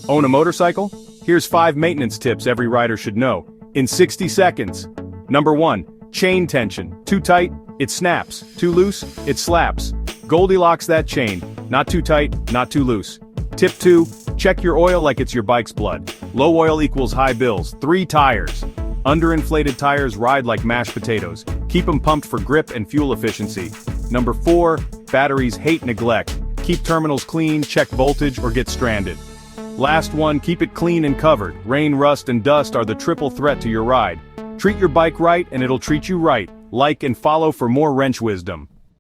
Own a motorcycle? Here's 5 maintenance tips every rider should know, in 60 seconds. Number 1. Chain tension. Too tight? It snaps. Too loose? It slaps. Goldilocks that chain. Not too tight, not too loose. Tip 2. Check your oil like it's your bike's blood. Low oil equals high bills. 3 tires. Underinflated tires ride like mashed potatoes. Keep them pumped for grip and fuel efficiency. Number 4. Batteries hate neglect. Keep terminals clean, check voltage, or get stranded. Last one, keep it clean and covered. Rain, rust, and dust are the triple threat to your ride. Treat your bike right and it'll treat you right. Like and follow for more wrench wisdom.